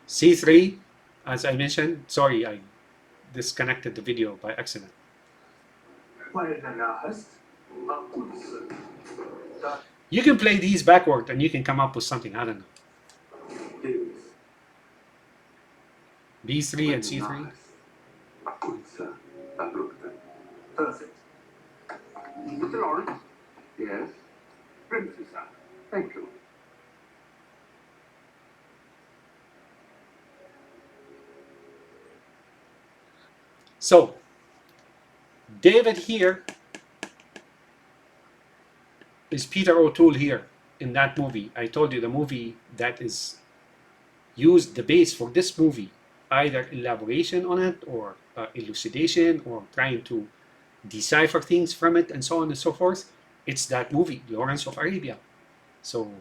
C3, as I mentioned, sorry, I disconnected the video by accident. You can play these backward and you can come up with something, I don't know. B3 and C3. Mr. Lawrence? Yes? Princess, sir. Thank you. So, David here is Peter O'Toole here in that movie. I told you the movie that is used the base for this movie, either elaboration on it or elucidation or trying to decipher things from it and so on and so forth. It's that movie, Lawrence of Arabia. So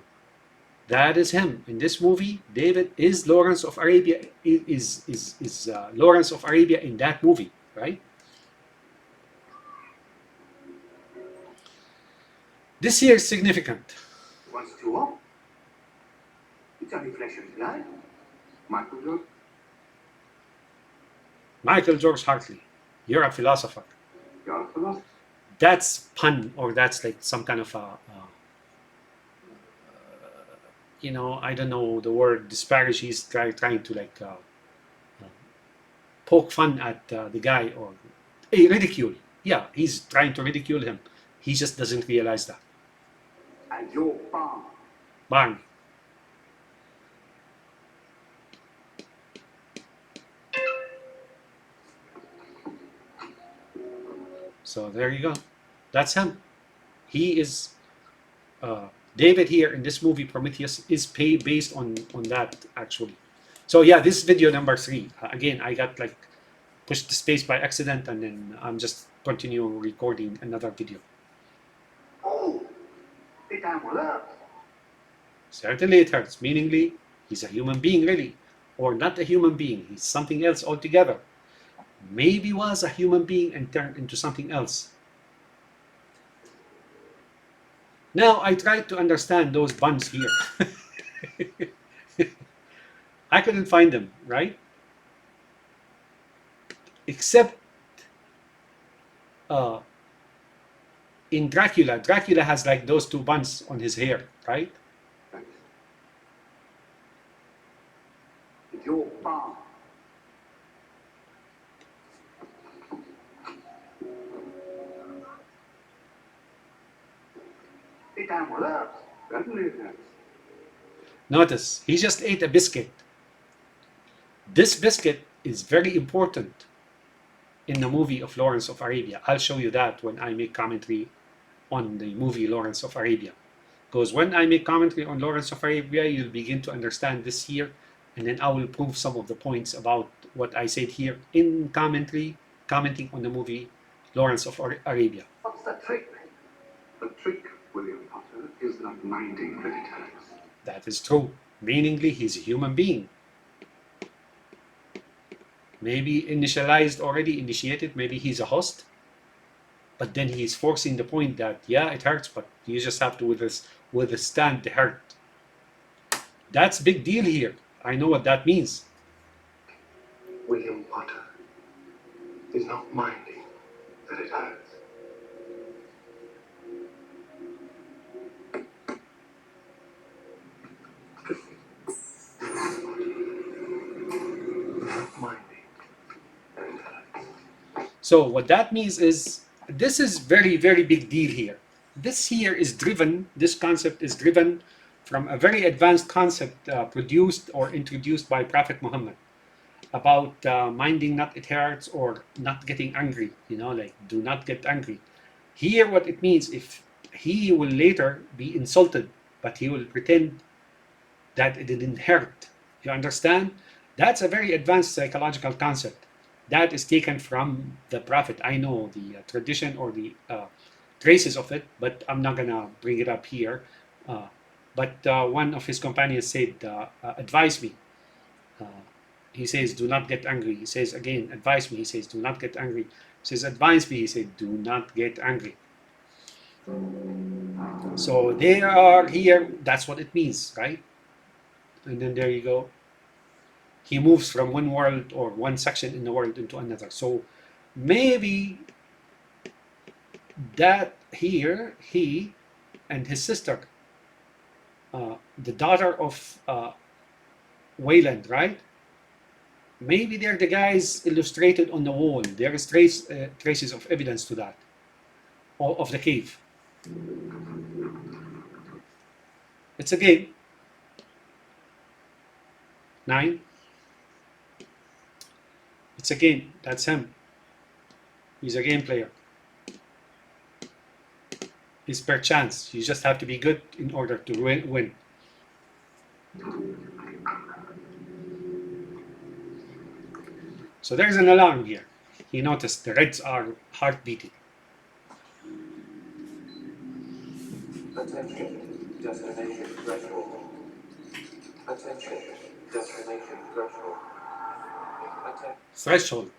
that is him in this movie. David is Lawrence of Arabia. Is Lawrence of Arabia in that movie, right? This here is significant. What's to all? It's only flesh and blood. Michael George Hartley, you're a philosopher. You're a philosopher? That's pun, or that's like some kind of a, you know, I don't know the word disparage. He's trying to like poke fun at the guy, or ridicule. Yeah, he's trying to ridicule him. He just doesn't realize that. And your barn. Barn. So there you go. That's him. He is David here in this movie Prometheus is based on that actually. So yeah, this is video number 3. Again, I got like pushed the space by accident, and then I'm just continuing recording another video. Oh, it hurts. Certainly it hurts. Meaningly, he's a human being really, or not a human being. He's something else altogether. Maybe was a human being and turned into something else. Now I tried to understand those buns here. I couldn't find them, right? Except in Dracula. Dracula has like those 2 buns on his hair, right? Your barn. It hurts. Certainly it hurts. Notice, he just ate a biscuit. This biscuit is very important in the movie of Lawrence of Arabia. I'll show you that when I make commentary on the movie Lawrence of Arabia. Because when I make commentary on Lawrence of Arabia, you'll begin to understand this here, and then I will prove some of the points about what I said here in commentary, commenting on the movie Lawrence of Arabia. What's the trick? The trick, William Potter, is not minding that it hurts. That is true. Meaningly, he's a human being. Maybe initialized already, initiated, maybe he's a host. But then he's forcing the point that, yeah, it hurts, but you just have to withstand the hurt. That's a big deal here. I know what that means. William Potter is not minding that it hurts. So what that means is, this is very, very big deal here. This here is driven, this concept is driven from a very advanced concept produced or introduced by Prophet Muhammad about minding not it hurts, or not getting angry, you know, like do not get angry. Here what it means, if he will later be insulted, but he will pretend that it didn't hurt. You understand? That's a very advanced psychological concept that is taken from the Prophet. I know the tradition or the traces of it, but I'm not gonna bring it up here. But one of his companions said, advise me. He says, do not get angry. He says again, advise me. He says, do not get angry. He says, advise me. He said, do not get angry. So they are here, that's what it means, right? And then there you go. he moves from one world or one section in the world into another. So maybe that here, he and his sister, the daughter of Wayland, right? Maybe they're the guys illustrated on the wall. There is traces of evidence to that, of the cave. It's a game. 9. It's a game. That's him. He's a game player. It's per chance. You just have to be good in order to win. So there's an alarm here. He noticed the reds are heart beating. Attention, destination threshold. Attention, destination threshold. Threshold,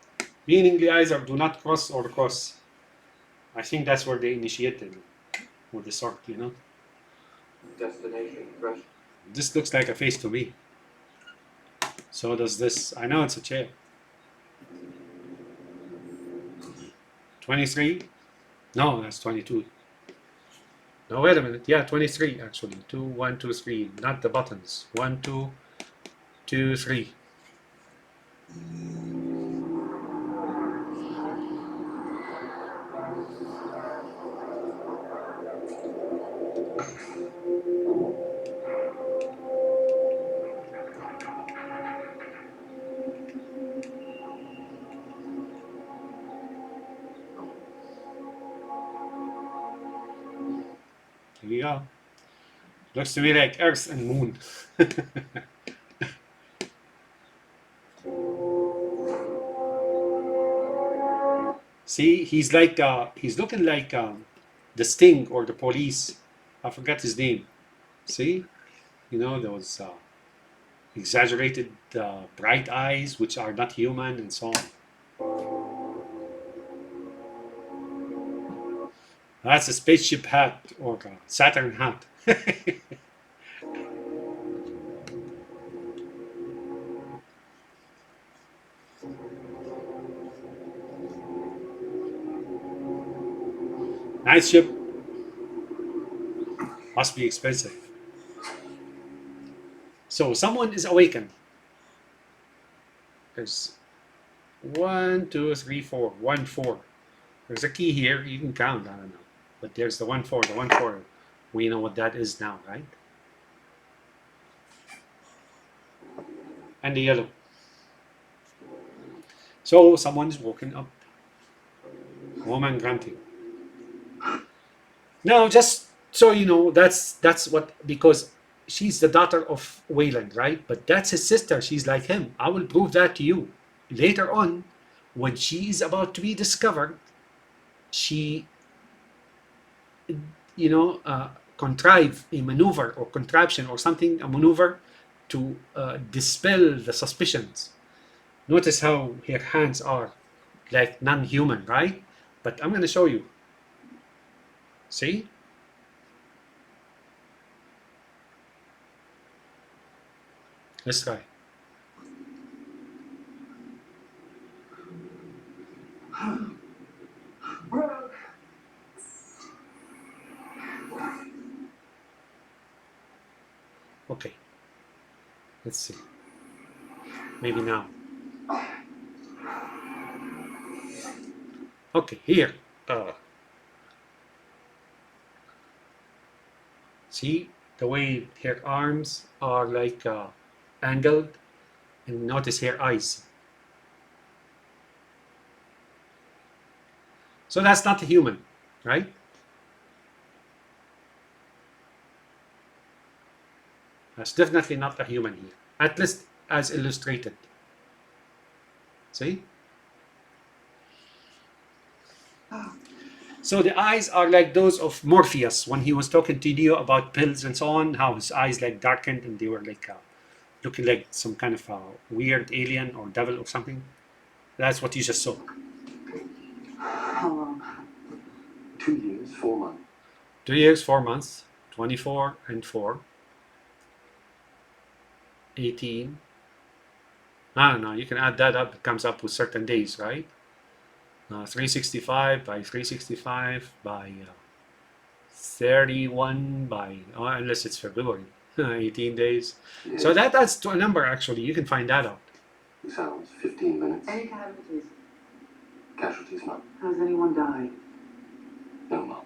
meaning the eyes are do not cross or cross. I think that's where they initiated with the sword, you know. Destination threshold. This looks like a face to me. So does this. I know it's a chair. 23? No, that's 22. No, wait a minute. Yeah, 23 actually. 2, 1, 2, 3. Not the buttons. 1, 2, 2, 3. Here we go. Looks to me like Earth and Moon. See, he's like he's looking like the Sting or the Police. I forgot his name. See, you know those exaggerated bright eyes, which are not human, and so on. That's a spaceship hat or a Saturn hat. Nice ship. Must be expensive. So someone is awakened. There's 1, 2, 3, 4. 1, 4. There's a key here. You can count. I don't know. But there's the 1, 4. The 1, 4. We know what that is now, right? And the yellow. So someone's woken up. Woman grunting. No, just so you know, that's what, because she's the daughter of Wayland, right? But that's his sister. She's like him. I will prove that to you later on. When she is about to be discovered, she, you know, contrive a maneuver or contraption or something, a maneuver to dispel the suspicions. Notice how her hands are like non-human, right? But I'm going to show you. See? Let's try. Okay. Let's see. Maybe now. Okay, here. See the way her arms are like angled, and notice her eyes. So that's not a human, right? That's definitely not a human here, at least as illustrated. See? So the eyes are like those of Morpheus when he was talking to Neo about pills and so on, how his eyes like darkened and they were like looking like some kind of weird alien or devil or something. That's what you just saw. How long? 2 years, 4 months. 2 years, 4 months, 24 and 4, 18, I don't know, you can add that up, it comes up with certain days, right? 365 by 365 by 31 by, oh, unless it's February, 18 days. Yeah. So that adds to a number, actually. You can find that out. Sounds 15 minutes. Any casualties? Casualties, Mom? Has anyone died? No, Mom.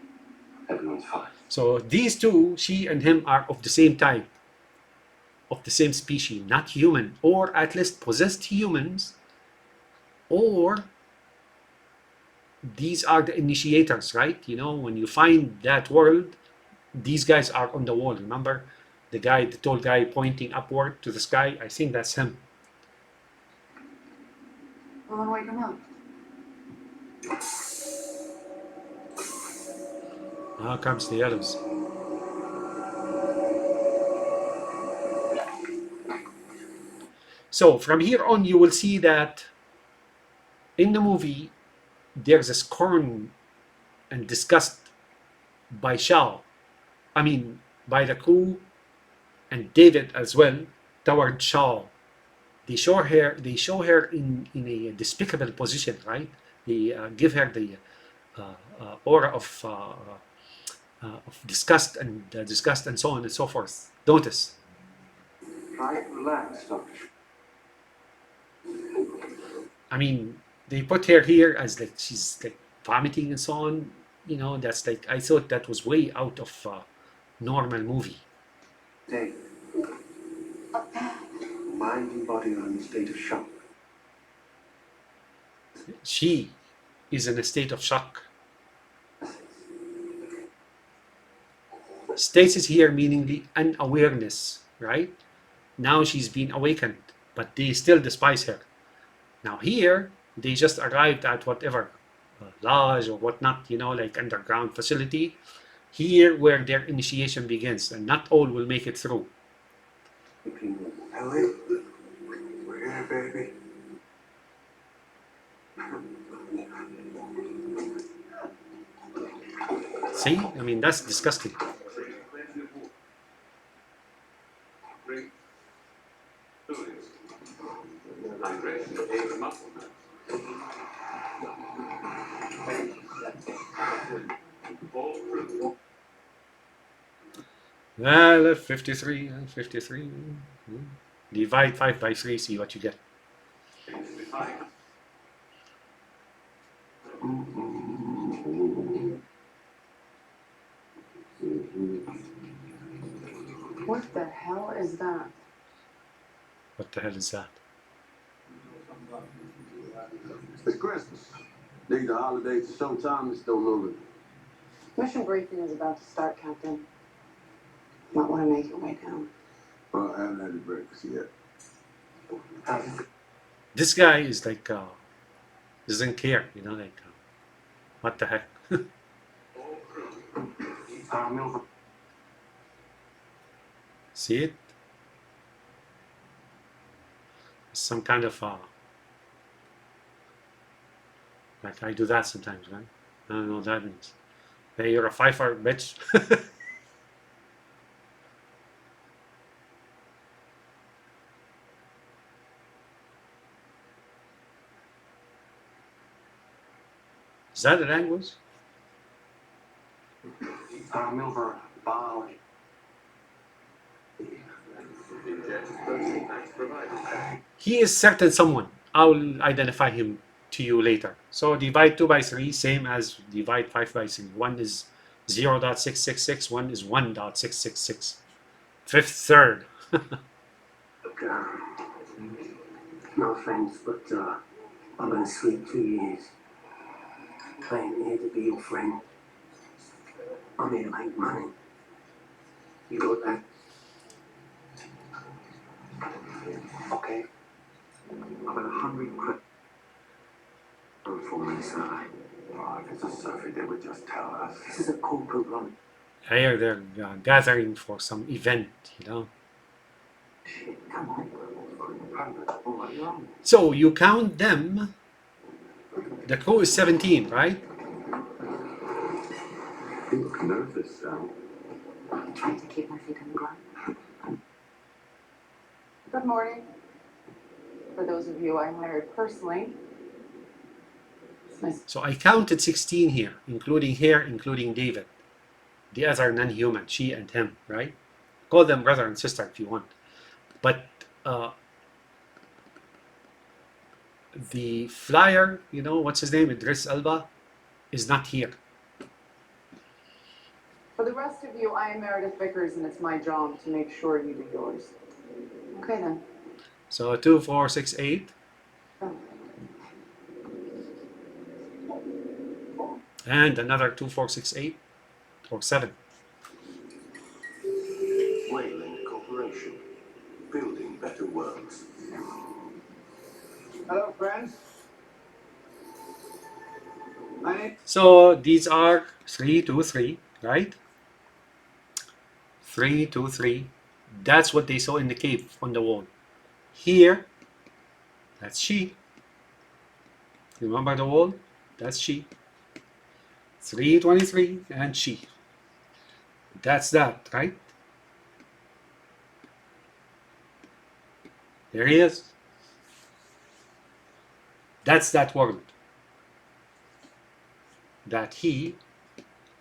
Everyone's fine. So these two, she and him, are of the same type, of the same species, not human, or at least possessed humans, or these are the initiators, right? You know, when you find that world, these guys are on the wall. Remember the guy, the tall guy pointing upward to the sky? I think that's him. Well, then wake him up. Now comes the others. So from here on, you will see that in the movie, there's a scorn and disgust by Shao. I mean, by the crew and David as well toward Shao. They show her in a despicable position, right? They give her the aura of disgust and so on and so forth. Notice. Try to relax, Doctor. I mean, they put her here as like she's like vomiting and so on. You know, that's like, I thought that was way out of normal movie. Dave. Mind and body are in a state of shock. She is in a state of shock. Stasis here meaning the unawareness, right? Now she's been awakened, but they still despise her. Now here, they just arrived at whatever lodge or whatnot, you know, like underground facility. Here where their initiation begins, and not all will make it through. Ellie, we're here, baby. See? I mean, that's disgusting. Well, 53, 53. Divide 5 by 3, see what you get. What the hell is that? What the hell is that? It's Christmas. Need the holidays to sometime, it's still moving. Mission briefing is about to start, Captain. Might want to make your way down. Well, I haven't had any breakfast yet. This guy is like, doesn't care, you know, like, what the heck? See it? Some kind of, like I do that sometimes, right? I don't know what that means. Hey, you're a fifer, bitch. Is that the language? Milver, Bali. He is certain someone. I will identify him to you later. So divide 2 by 3, same as divide 5 by 3. One is 0.666, one is 1.666. Fifth, third. No offense, but I've been asleep 2 years. I ain't here to be your friend. I'm here to make money. You got that? Okay. I've had 100 credits for me, sir. Oh, if it's a survey, they would just tell us. This is a corporate run. Here they're gathering for some event, you know. Shit, come on. All right, you're on. So you count them. The crew is 17, right? You look nervous, Sal. I'm trying to keep my feet on the ground. Good morning. for those of you I hired personally. It's nice. So I counted 16 here, including here, including David. The other non-human, she and him, right? Call them brother and sister if you want. But the flyer, you know, what's his name, Idris Elba, is not here. For the rest of you, I am Meredith Vickers, and it's my job to make sure you do yours. Okay, then. So 2, 4, 6, 8. Oh. And another 2, 4, 6, 8 or 7. Whaling Corporation. Building better worlds. Hello, friends. My name So these are 3, 2, 3, right? 3, 2, 3. That's what they saw in the cave on the wall. Here, that's she. Remember the wall? That's she. 323 and she. That's that, right? There he is. That's that world that he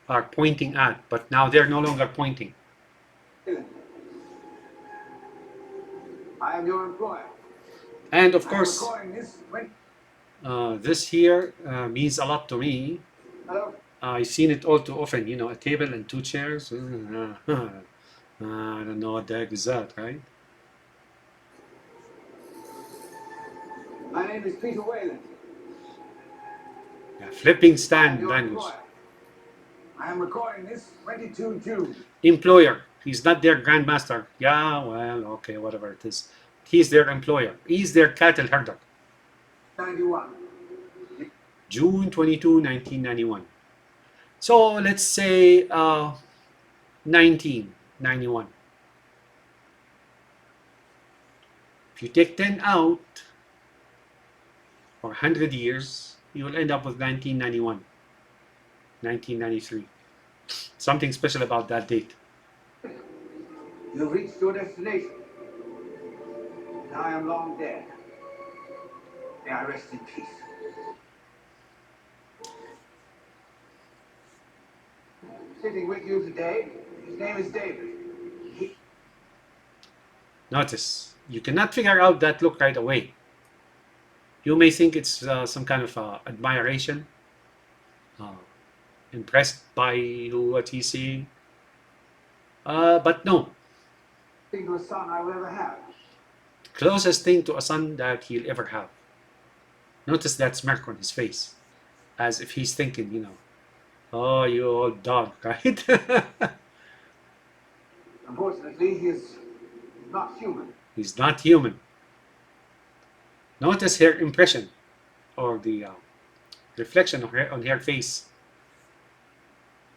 are pointing at, but now they're no longer pointing. I am your employer. And of I am course, recording this when. this here means a lot to me. Hello. I've seen it all too often, you know, a table and 2 chairs. I don't know what the heck is that, right? My name is Peter Whalen. Yeah, flipping I am stand your language. employer. I am recording this 22 June. Employer. He's not their grandmaster. Yeah, well, okay, whatever it is. He's their employer. He's their cattle herder. 91. June 22, 1991. So let's say 1991. If you take 10 out for 100 years, you will end up with 1991, 1993. Something special about that date. You have reached your destination. And I am long dead. May I rest in peace. Sitting with you today, his name is David. Notice, you cannot figure out that look right away. You may think it's some kind of admiration, impressed by what he's seeing, but no. Thing to a son I will ever have. Closest thing to a son that he'll ever have. Notice that smirk on his face, as if he's thinking, you know, oh, you old dog, right? Unfortunately, he is not human. He's not human. Notice her impression, or the reflection on her face.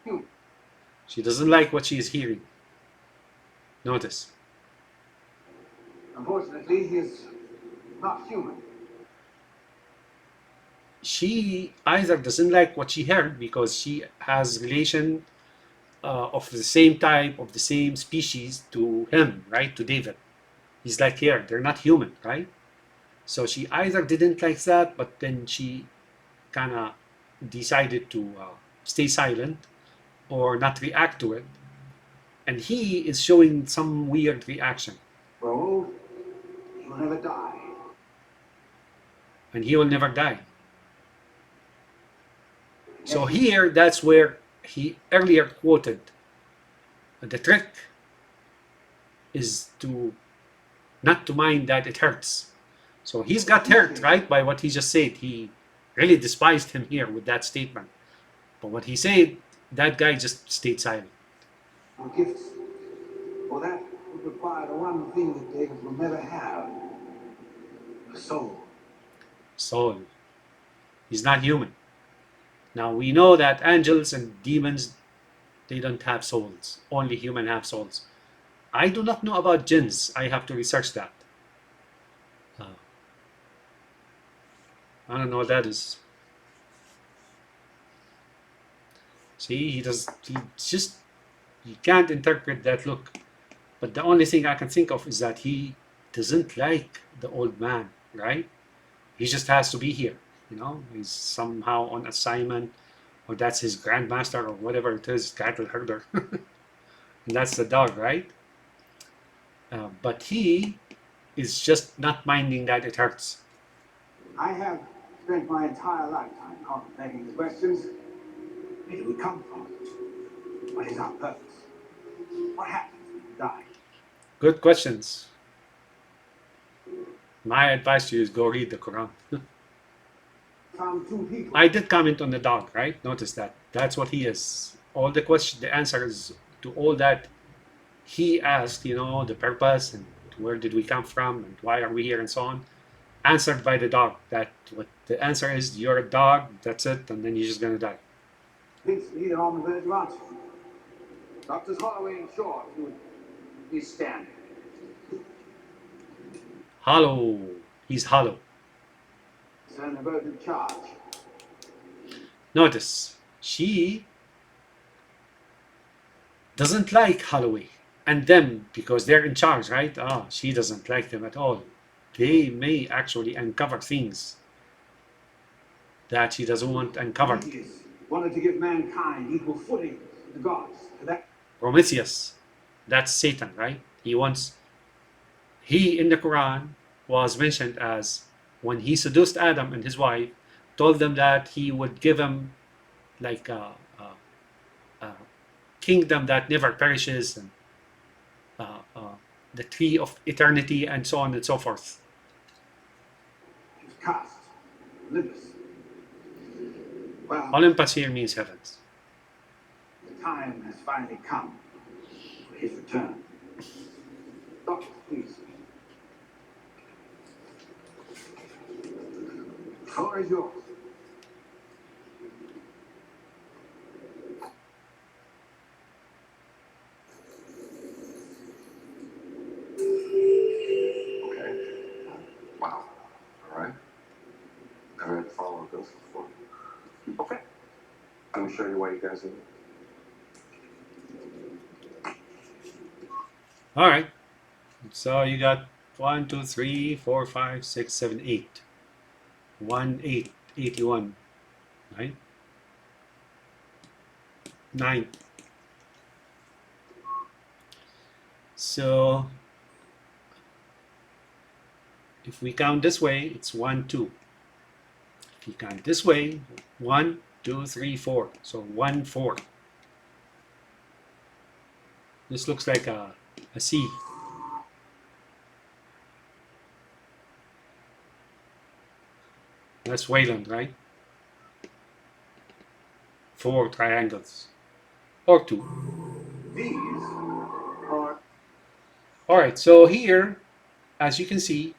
Human. She doesn't like what she is hearing. Notice. Unfortunately, he is not human. She either doesn't like what she heard because she has relation of the same type, of the same species to him, right? To David. He's like here, they're not human, right? So she either didn't like that, but then she kind of decided to stay silent or not react to it. And he is showing some weird reaction. Raoul, he will never die. And he will never die. So here, that's where he earlier quoted, the trick is to not to mind that it hurts. So he's got hurt, right, by what he just said. He really despised him here with that statement. But what he said, that guy just stayed silent. Our gifts. For that would require the one thing that David will never have. A soul. Soul. He's not human. Now we know that angels and demons, they don't have souls. Only humans have souls. I do not know about jinns. I have to research that. I don't know what that is. See, he can't interpret that look. But the only thing I can think of is that he doesn't like the old man. right? He just has to be here, you know. He's somehow on assignment, or that's his grandmaster or whatever it is, cattle herder. And that's the dog, right? But he is just not minding that it hurts. I have spent my entire lifetime contemplating the questions. Where do we come from? What is our purpose? What happens when we die? Good questions. My advice to you is go read the Quran. Found two people. I did comment on the dog, right? Notice that. That's what he is. All the question, the answers to all that he asked, you know, the purpose and where did we come from and why are we here and so on, answered by the dog. That what the answer is, you're a dog, that's it, and then you're just gonna die. Thinks me they're on the verge of answering. Doctors Holloway and Shaw, if you would please stand. Hollow. He's hollow. Sir, the vote in charge. Notice, she doesn't like Holloway and them because they're in charge, right? Ah, she doesn't like them at all. They may actually uncover things that she doesn't want uncovered. Prometheus wanted to give mankind equal footing with the gods. For that, Prometheus, that's Satan, right? He in the Quran was mentioned as when he seduced Adam and his wife, told them that he would give them like a kingdom that never perishes and the tree of eternity and so on and so forth. he was cast. Olympus. Well, Olympus here means heavens. the time has finally come for his return. Doctors, please. The floor is yours. Okay. Wow. All right. Never had to follow this before. Okay. Let me show you why you guys are here. All right. So you got 1, 2, 3, 4, 5, 6, 7, 8. 1, 8, 81. Right? 9. So if we count this way, it's 1, 2. If you count this way, 1, 2, 3, 4. So 1, 4. This looks like a C. That's Wayland, right? 4 triangles. Or 2. These are Alright, so here, as you can see,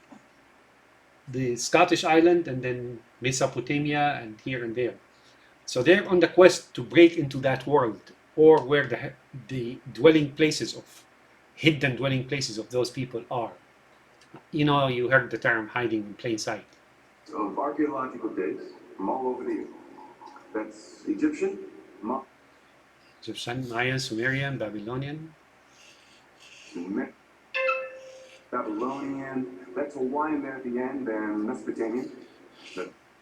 the Scottish island and then Mesopotamia and here and there. So they're on the quest to break into that world, or where the dwelling places of hidden dwelling places of those people are. You know, you heard the term hiding in plain sight. Of archaeological digs from all over the earth. That's Egyptian, Egyptian, Mayan, Sumerian, Babylonian. Babylonian, that's Hawaiian there at the end, and Mesopotamian.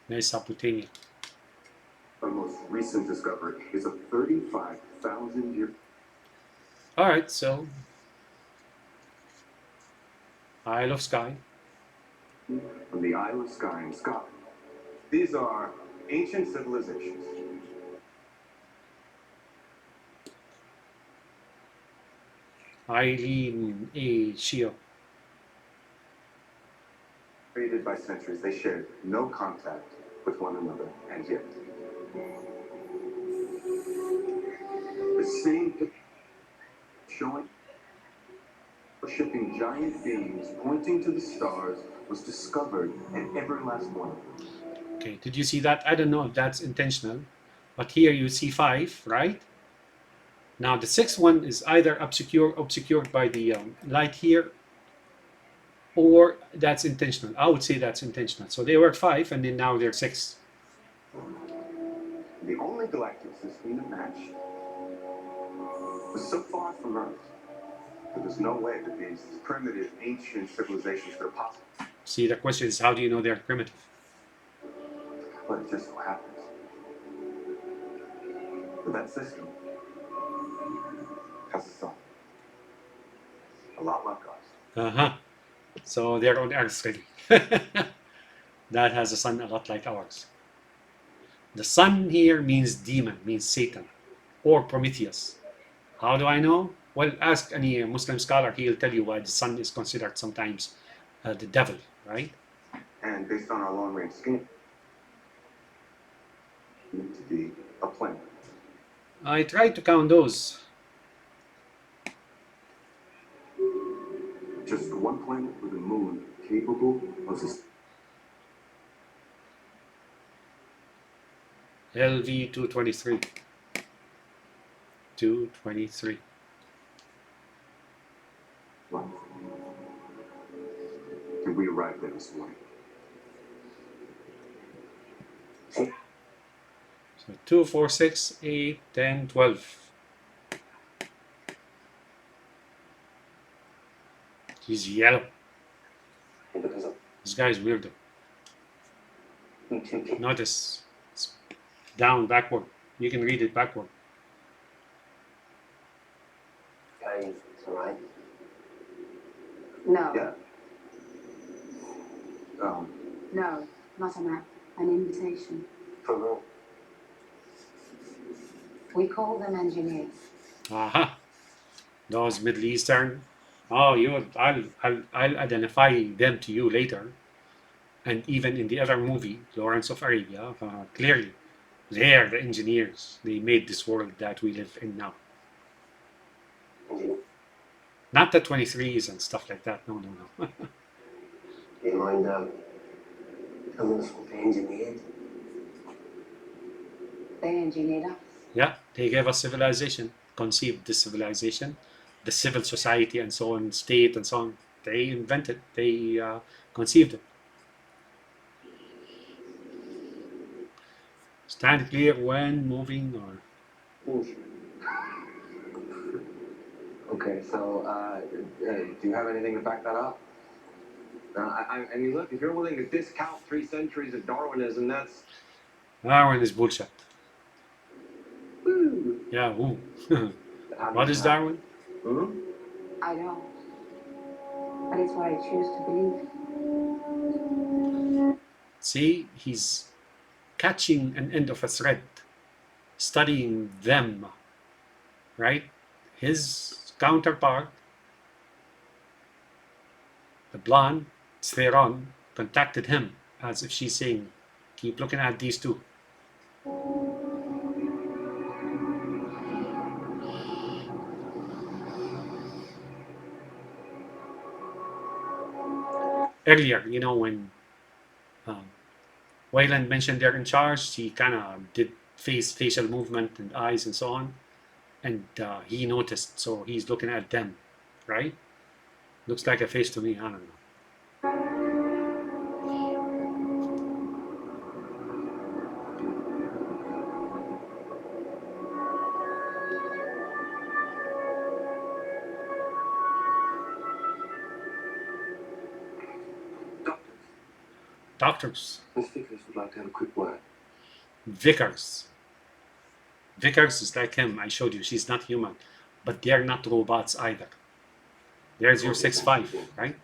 Mesopotamia. Our most recent discovery is a 35,000 year. Alright, so Isle of Skye. From the Isle of Skye in Scotland. These are ancient civilizations. Eileen A. Shio. Created by centuries, they shared no contact with one another, and yet the same picture showing worshipping giant beings pointing to the stars was discovered in every last one of them. Okay, did you see that? I don't know if that's intentional, but here you see 5, right? Now the 6th one is either obscured by the light here, or that's intentional. I would say that's intentional. So they were 5 and then now they're 6. The only galactic system to match was so far from Earth that there's no way that these primitive ancient civilizations are possible. See, the question is, how do you know they're primitive? But it just so happens that system has a sun. A lot like us. Uh-huh. So they're on Earth really. That has a sun a lot like ours. The sun here means demon, means Satan, or Prometheus. How do I know? Well, ask any Muslim scholar, he'll tell you why the sun is considered sometimes the devil, right? And based on our long range scan, it need to be a planet. I tried to count those. Just one planet with a moon capable of LV 223. 223. life. And we arrived there this morning. So 2, 4, 6, 8, 10, 12. He's yellow. Because of This guy's weirdo. ET. Notice. It's down, backward. You can read it backward. Okay, it's alright. No. Yeah. No, not a map. An invitation. For real. We call them engineers. Aha. Those Middle Eastern. Oh, I'll identify them to you later. And even in the other movie, Lawrence of Arabia, clearly, they're the engineers. They made this world that we live in now. Engineer. Not the 23s and stuff like that. No, no, no. Do you mind telling us what they engineered? They engineered us. Yeah, they gave us civilization, conceived this civilization, the civil society and so on, state and so on. They invented, they conceived it. Stand clear when moving or... Okay, so do you have anything to back that up? I mean, look, if you're willing to discount 3 centuries of Darwinism, that's Darwin is bullshit. woo. Yeah, who? How What do is you Darwin? Hmm? I don't. But it's what I choose to believe. See, he's catching an end of a thread, studying them, right? His counterpart, the blonde, Theron, contacted him as if she's saying, keep looking at these two. Earlier, you know, when um, Wayland mentioned they're in charge, he kind of did facial movement and eyes and so on. And he noticed, so he's looking at them, right? Looks like a face to me, I don't know. Doctors, Doctors, Miss Vickers would like to have a quick word. Vickers. Vickers is like him, I showed you, she's not human. But they're not robots either. There's your 6'5", right?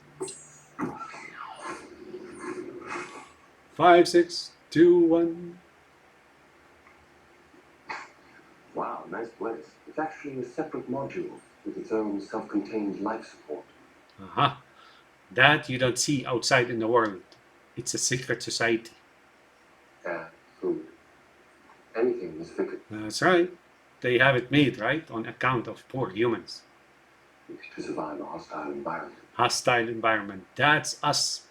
5, 6, 2, 1. Wow, nice place. It's actually a separate module with its own self-contained life support. Uh-huh. That you don't see outside in the world. It's a secret society. Air, food, anything, Miss Vickers. That's right. They have it made, right? On account of poor humans. To survive a hostile environment. Hostile environment. That's us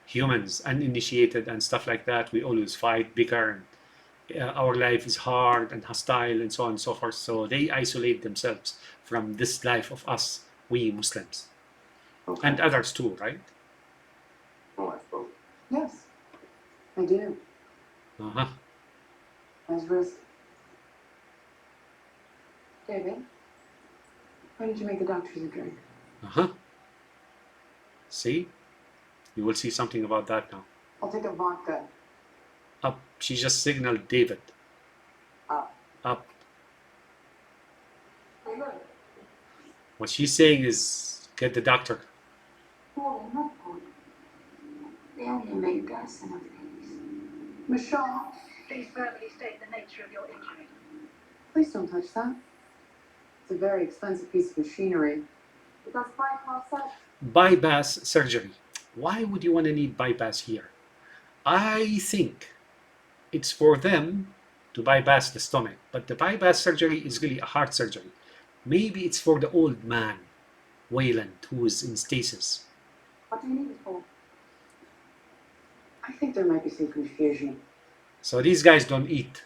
humans, uninitiated and stuff like that. We always fight, bicker, and our life is hard and hostile and so on and so forth. So they isolate themselves from this life of us, we Muslims. Okay. And others too, right? Oh, I suppose. Yes, I do. Uh-huh. There's risk. David, why did you make the doctors a drink? Uh-huh. See? You will see something about that now. I'll take a vodka. Up. She just signaled David. Up. Up. Hey, look. What she's saying is, get the doctor. Paul and not Paul. They only make gas and things. Michelle, Please verbally state the nature of your injury. please don't touch that. It's a very expensive piece of machinery. Because bypass that. Bypass surgery. Why would you want to need bypass here? I think it's for them to bypass the stomach, but the bypass surgery is really a heart surgery. Maybe it's for the old man, Wayland, who is in stasis. What do you need it for? I think there might be some confusion. So these guys don't eat.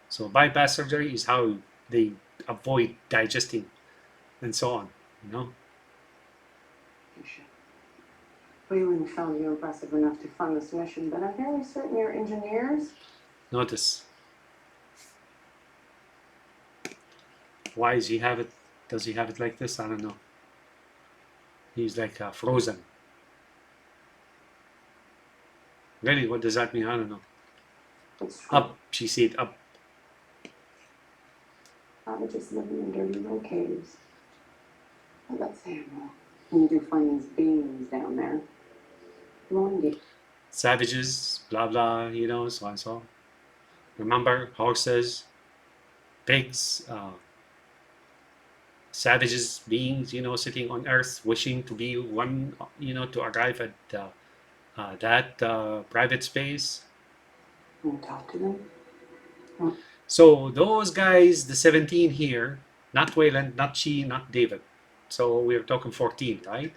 So bypass surgery is how they avoid digesting and so on, you know? Wayland found you impressive enough to fund this mission, but I'm fairly certain you're engineers. Notice. Why does he have it? Does he have it like this? I don't know. He's like frozen. Really, what does that mean? I don't know. It's true. Up, she said up. Savages living in dirty little caves. But let's say I'm wrong. When you do find these beings down there, Longy. Savages, blah blah, you know, so and so. Remember, horses, pigs, savages, beings, you know, sitting on earth, wishing to be one, you know, to arrive at that private space. Can you talk to them? So those guys, the 17 here, not Wayland, not she, not David. So we're talking 14, right?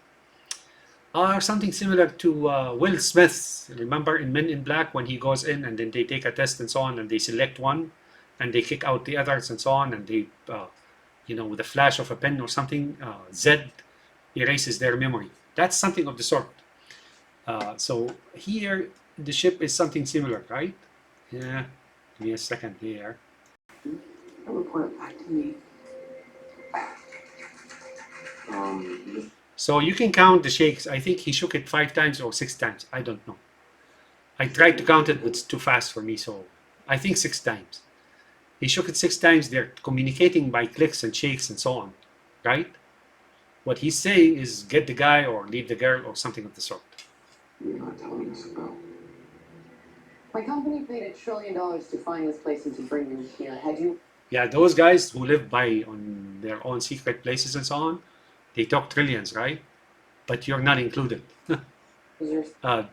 Are something similar to Will Smith. Remember in Men in Black when he goes in and then they take a test and so on and they select one and they kick out the others and so on and they, you know, with a flash of a pen or something, Z erases their memory. That's something of the sort. So here the ship is something similar, right? Yeah. Give me a second here. Report back to me. So you can count the shakes. I think he shook it 5 times or 6 times. I don't know. I tried to count it, but it's too fast for me. So I think 6 times. He shook it 6 times. They're communicating by clicks and shakes and so on, right? What he's saying is get the guy or leave the girl or something of the sort. You're not telling us about. My company paid $1 trillion to find this place and to bring you here. Had you? Yeah, those guys who live by on their own secret places and so on, they talk trillions, right? But you're not included. Was your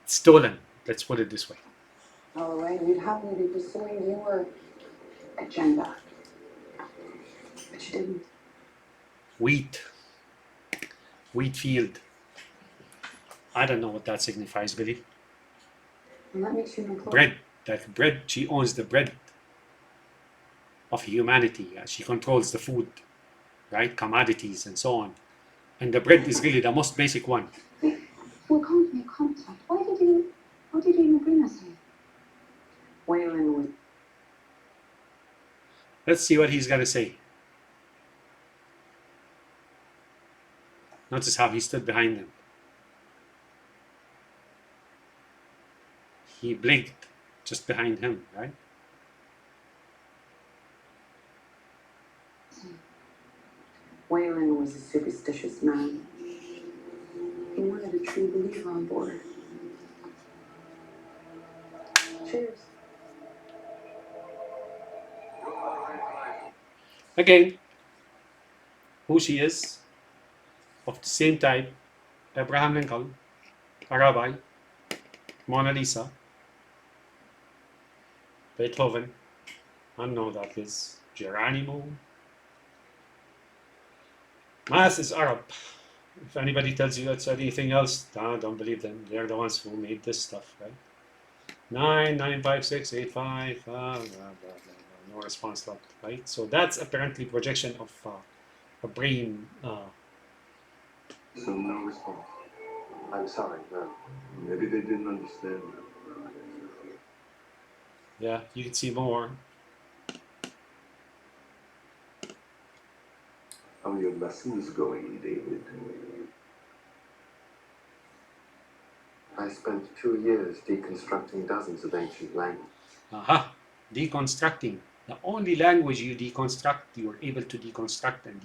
Stolen. Let's put it this way. Holloway, you'd happen to be pursuing your agenda. But you didn't. Wheat field. I don't know what that signifies, really. And that makes you an employee. Bread. That bread, she owns the bread of humanity. She controls the food, right? Commodities and so on. And the bread is really the most basic one. We can't make contact. Why did you even bring us here? Wayland was. Let's see what he's gonna say. Notice how he stood behind them. He blinked just behind him, right? Wayland was a superstitious man. He wanted a true believer on board. Cheers. Again, who she is, of the same type, Abraham Lincoln, a rabbi, Mona Lisa, Beethoven, I know that is Geronimo. Mass is Arab. If anybody tells you it's anything else, don't believe them. They're the ones who made this stuff, right? 9956855. Blah, blah, blah. No response left, right? So that's apparently projection of a brain. So no response. I'm sorry, no. Maybe they didn't understand. Yeah, you can see more. How are your lessons going, David? I spent 2 years deconstructing dozens of ancient languages. Aha, deconstructing. The only language you deconstruct, you're able to deconstruct, and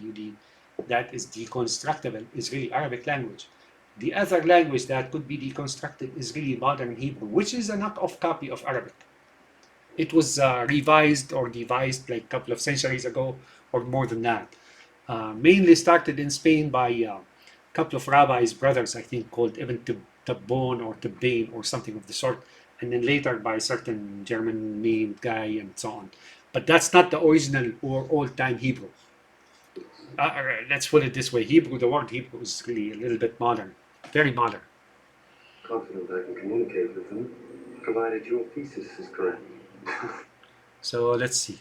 that is deconstructible, is really Arabic language. The other language that could be deconstructed is really modern Hebrew, which is a knockoff copy of Arabic. It was revised or devised like a couple of centuries ago, or more than that. Mainly started in Spain by a couple of rabbis, brothers, I think, called Ibn Tabbon or Tabbain or something of the sort, and then later by a certain German named guy and so on. But that's not the original or old-time Hebrew. Let's put it this way: Hebrew, the word Hebrew is really a little bit modern, very modern. Confident I can communicate with them, provided your thesis is correct. So let's see.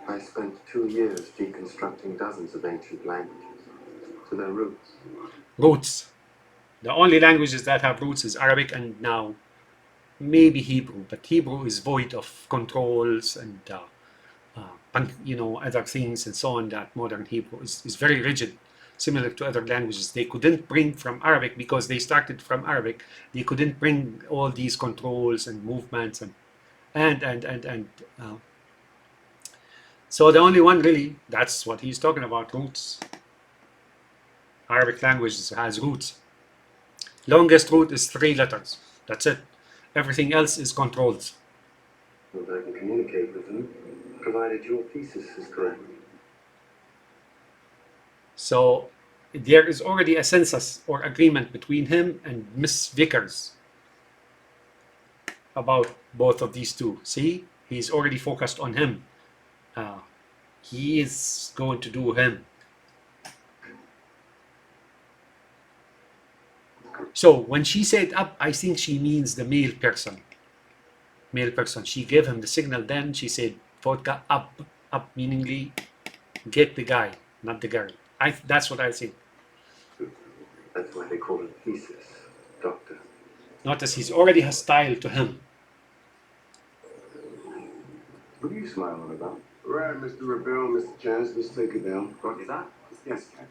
I spent 2 years deconstructing dozens of ancient languages to their roots. Roots. The only languages that have roots is Arabic and now maybe Hebrew, but Hebrew is void of controls and other things and so on. That modern Hebrew is very rigid, similar to other languages. They couldn't bring from Arabic because they started from Arabic. They couldn't bring all these controls and movements and so the only one really, that's what he's talking about, roots. Arabic language has roots. Longest root is 3 letters. That's it. Everything else is controls. I can communicate with them, provided your thesis is correct. So there is already a census or agreement between him and Miss Vickers about both of these two. See, he's already focused on him. He is going to do him. So when she said up, I think she means the male person. Male person. She gave him the signal. Then she said, vodka up, meaningly get the guy, not the girl. That's what I think. That's why they call it thesis, doctor. Notice he's already hostile to him. What are you smiling about? Right, Mr. Rebel, Mr. Chance, let's take it down. Roger that. Yes, Captain.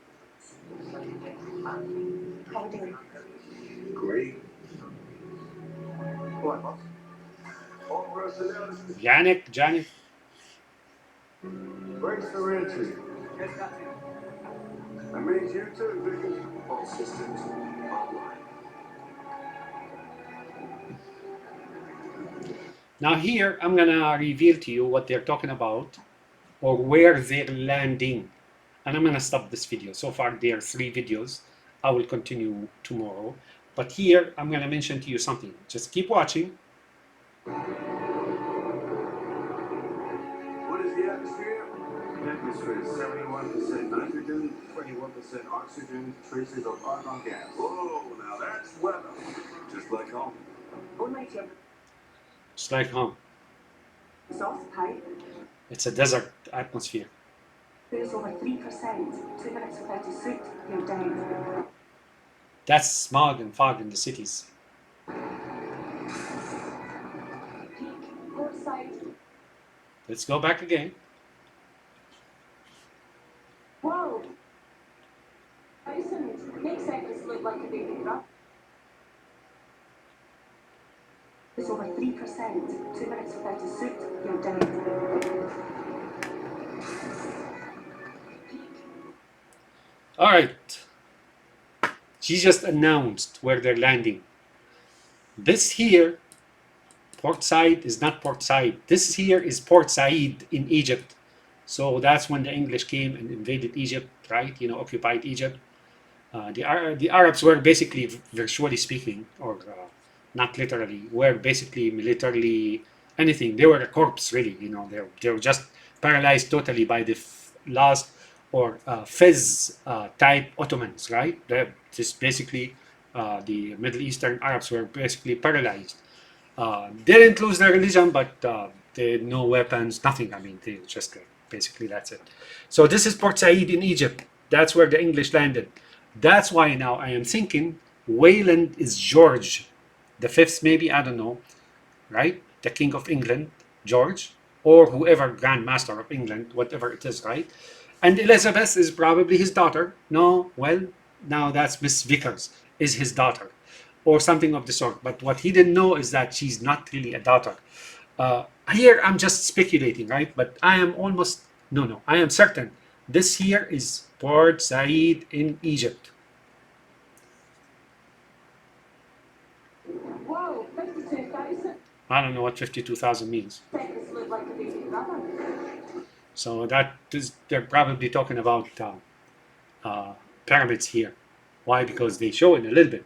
How we doing? Great. What, boss? All personnel, this is Janik. brakes for entry. Yes, Captain. I made you too, Vickers. All systems online. Now here, I'm gonna reveal to you what they're talking about or where they're landing. And I'm gonna stop this video. So far, there are 3 videos. I will continue tomorrow. But here, I'm gonna mention to you something. Just keep watching. What is the atmosphere? Atmosphere is 71% nitrogen, 21% oxygen, traces of argon gas. Whoa, now that's weather. Just like home. Only your It's like home. exhaust pipe It's a desert atmosphere. goes over 3%. 2 minutes without a suit, you're dead. That's smog and fog in the cities. Peak, port side. Let's go back again. Whoa! Bison makes seconds look like a baby grunt. It's over 3%. 2 minutes without a suit, you're dead. All right. She just announced where they're landing. This here, Port Said, is not Port Said. This here is Port Said in Egypt. So that's when the English came and invaded Egypt, right? Occupied Egypt. The Arabs were basically, virtually speaking, or not literally, were basically militarily anything. They were a corpse, really. They were just paralyzed totally by the last or Fez type Ottomans, right? They're just basically the Middle Eastern Arabs were basically paralyzed. They didn't lose their religion, but they had no weapons, nothing. I mean, they just basically that's it. So this is Port Said in Egypt. That's where the English landed. That's why now I am thinking Wayland is George the Fifth, maybe, I don't know, right? The King of England, George, or whoever Grand Master of England, whatever it is, right? And Elizabeth is probably his daughter. No, well, now that's Miss Vickers, is his daughter, or something of the sort. But what he didn't know is that she's not really a daughter. Here I'm just speculating, right? But I am almost, no, I am certain this here is Port Said in Egypt. Whoa, 52,000. I don't know what 52,000 means. This look like a big brother. So they're probably talking about pyramids here. Why? Because they show it a little bit.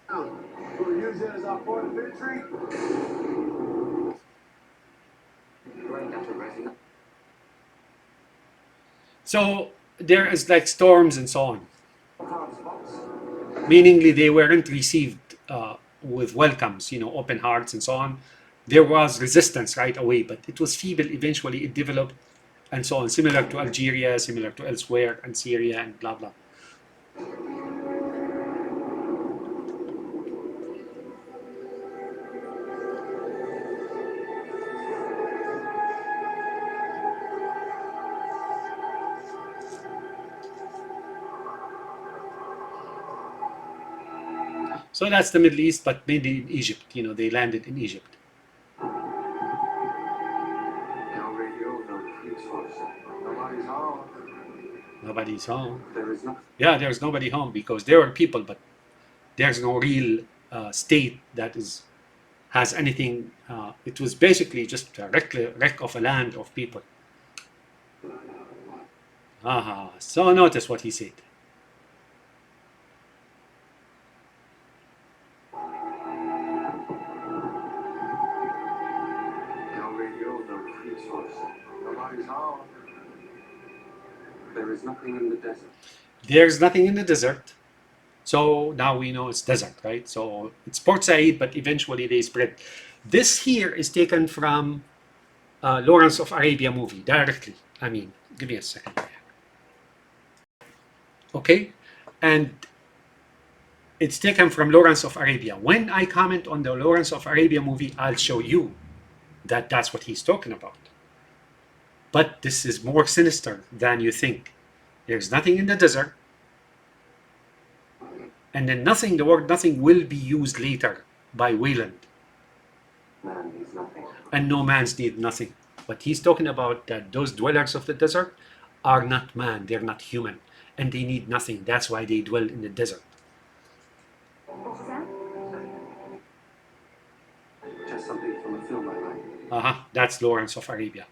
We'll use it as our point of entry. So there is like storms and so on. Meaningly, they weren't received with welcomes, open hearts and so on. There was resistance right away, but it was feeble. Eventually, it developed and so on, similar to Algeria, similar to elsewhere, and Syria, and blah, blah. So that's the Middle East, but mainly in Egypt. They landed in Egypt. No radio, no police force. Nobody's home. Nobody's home. There is nothing. Yeah, there's nobody home because there are people, but there's no real state that has anything. It was basically just a wreck of a land of people. So notice what he said. No radio, no police force. Nobody's home. There is nothing in the desert. There's nothing in the desert. So now we know it's desert, right? So it's Port Said, but eventually they spread. This here is taken from Lawrence of Arabia movie directly. I mean, give me a second. Okay, and it's taken from Lawrence of Arabia. When I comment on the Lawrence of Arabia movie, I'll show you that that's what he's talking about. But this is more sinister than you think. There's nothing in the desert. And then nothing, the word nothing will be used later by Wayland. Man needs nothing. And no man's need nothing. But he's talking about that those dwellers of the desert are not man, they're not human. And they need nothing. That's why they dwell in the desert. What's that? Just something from a film I like. That's Lawrence of Arabia.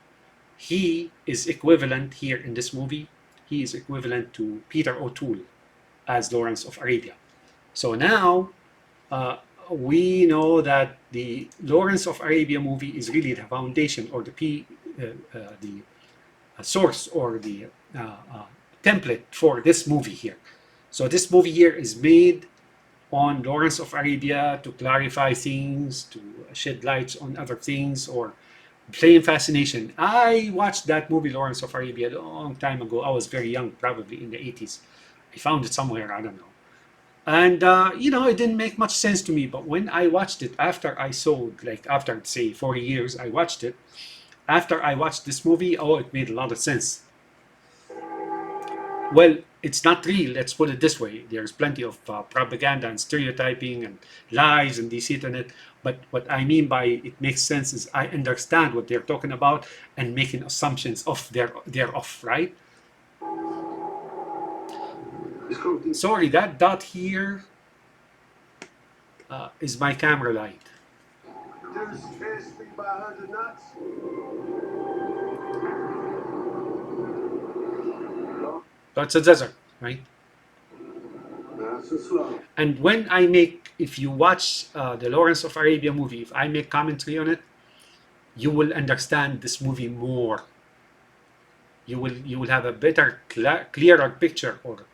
He is equivalent here in this movie. He is equivalent to Peter O'Toole as Lawrence of Arabia. So now we know that the Lawrence of Arabia movie is really the foundation or the source or the template for this movie here. So this movie here is made on Lawrence of Arabia to clarify things, to shed lights on other things, or play in fascination. I watched that movie Lawrence of Arabia a long time ago. I was very young, probably in the 80s. I found it somewhere, I don't know. And, it didn't make much sense to me. But when I watched it, after I saw, like after, say, 40 years, I watched it. After I watched this movie, it made a lot of sense. Well, it's not real, let's put it this way. There's plenty of propaganda and stereotyping and lies and deceit in it. But what I mean by it makes sense is I understand what they're talking about and making assumptions of thereof, right? Sorry, that dot here is my camera light. Deuce can't speak by 100 knots. But it's a desert, right? Nice and slow. And when if you watch the Lawrence of Arabia movie, if I make commentary on it, you will understand this movie more. You will have a better, clearer picture or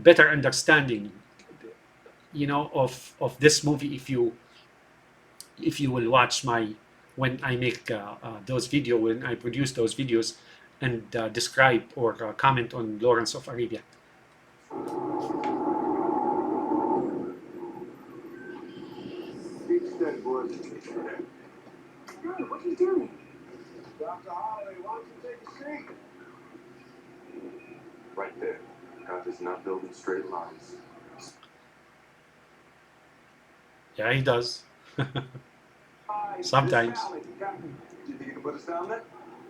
better understanding, of this movie if you will watch when I make when I produce those videos and describe or comment on Lawrence of Arabia. Keep steady, boys. Hey, what are you doing? Dr. Holloway, why don't you take a seat? Right there. God does not build in straight lines. Yeah, he does. Sometimes. Captain, do you think you can put us down there?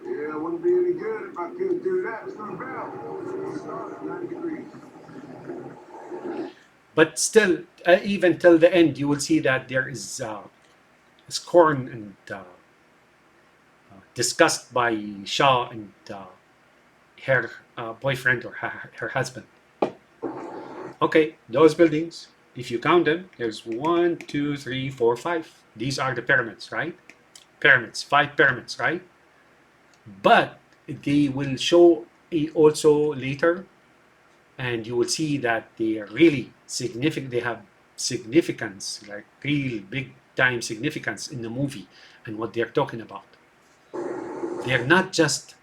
Yeah, it wouldn't be any good if I couldn't do that. It's gonna fail. Start at 90 degrees. But still, even till the end, you will see that there is scorn and disgust by Shaw and her boyfriend or her husband. Okay, those buildings, if you count them, there's 1, 2, 3, 4, 5. These are the pyramids, right? Pyramids, 5 pyramids, right? But they will show also later, and you will see that they are really significant. They have significance, like real big time significance in the movie and what they're talking about. They're not just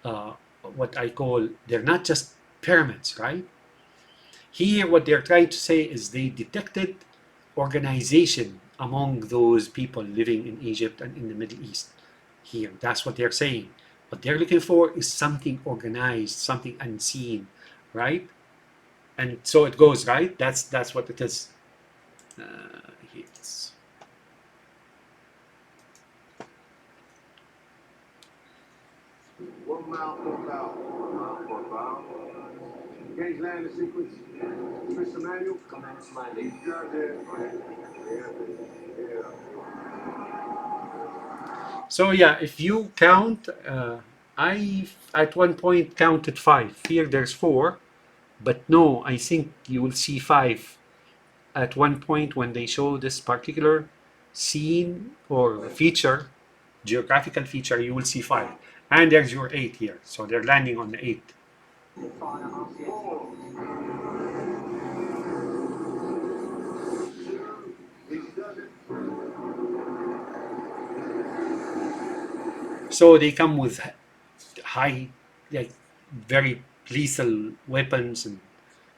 they're not just pyramids, right? Here, what they're trying to say is they detected organization among those people living in Egypt and in the Middle East. Here, that's what they're saying. What they're looking for is something organized, something unseen, right? And so it goes, right? That's what it is. Here it is. One mile per bow. 1 mile per bow. Engage landing sequence. Mr. Manual. Commence landing. Goddamn right. Yeah. So yeah, if you count, I at one point counted 5. Here there's 4, but no, I think you will see 5 at one point when they show this particular scene or feature, geographical feature. You will see 5, and there's your 8 here. So they're landing on the 8. So they come with high, like very lethal weapons and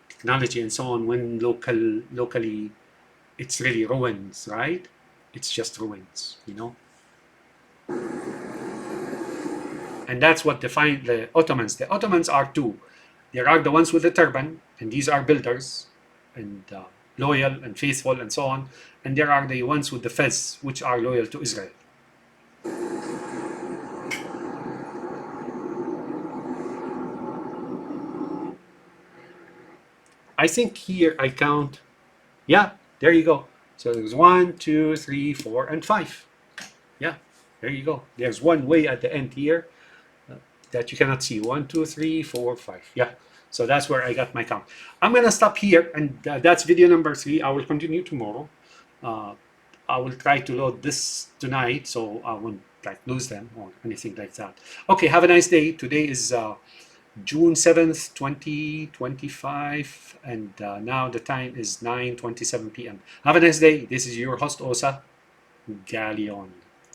technology and so on. When locally, it's really ruins, right? It's just ruins, you know. And that's what defines the Ottomans. The Ottomans are 2. There are the ones with the turban, and these are builders and loyal and faithful and so on. And there are the ones with the fez, which are loyal to Israel. I think here I count, yeah, there you go. So there's 1, 2, 3, 4, and 5. Yeah, there you go. There's one way at the end here that you cannot see. 1, 2, 3, 4, 5. Yeah, so that's where I got my count. I'm gonna stop here, and that's video number 3. I will continue tomorrow. I will try to load this tonight, so I won't like lose them or anything like that. Okay, have a nice day. Today is June 7th, 2025, and now the time is 9:27 p.m. Have a nice day. This is your host, Osa Galleon.